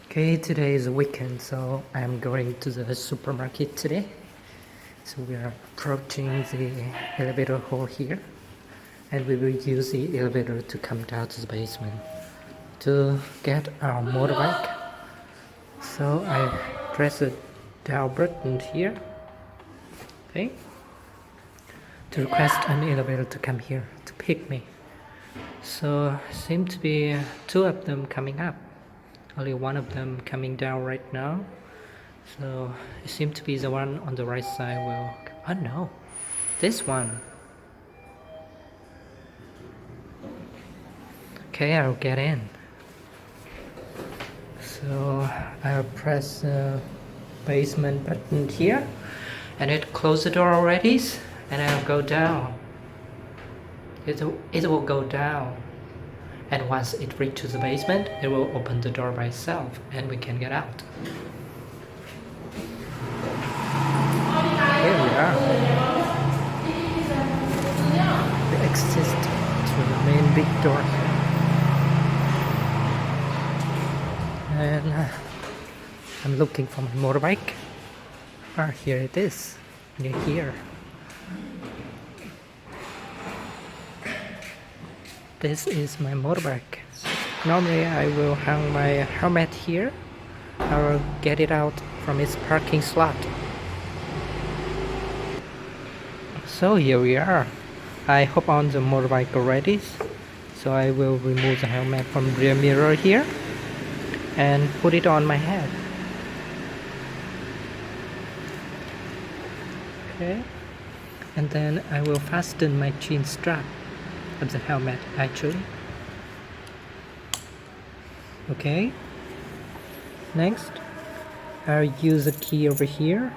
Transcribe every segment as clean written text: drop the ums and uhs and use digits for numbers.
Okay, today is a weekend, so I'm going to the supermarket today. So we are approaching the elevator hall here, and we will use the elevator to come down to the basement to get our motorbike. So I press the down button here, okay, to request an elevator to come here to pick me. So seem to be two of them coming up. Only one of them coming down right now. So it seems to be the one on the right side will... Oh no, this one. Okay, I'll get in. So I'll press the basement button here, and it close the door already, and I'll go down. It will go down. And once it reaches the basement, it will open the door by itself and we can get out. Here we are. We exit to the main big door. And I'm looking for my motorbike. Ah, here it is, near here. This is my motorbike. Normally I will hang my helmet here. I will get it out from its parking slot. So here we are. I hop on the motorbike already. So I will remove the helmet from the rear mirror here and put it on my head. Okay. And then I will fasten my chin strap of the helmet actually. Okay, next I'll use a key over here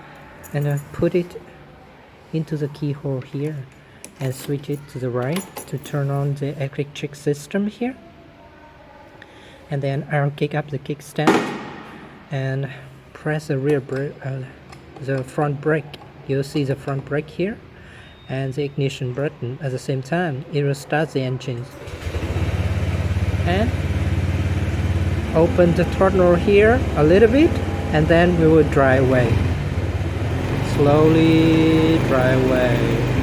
and I'll put it into the keyhole here and switch it to the right to turn on the electric system here, and then I'll kick up the kickstand and press the rear brake, the front brake. You'll see the front brake here and the ignition button. At the same time, it will start the engine. And open the throttle here a little bit, and then we will drive away. Slowly drive away.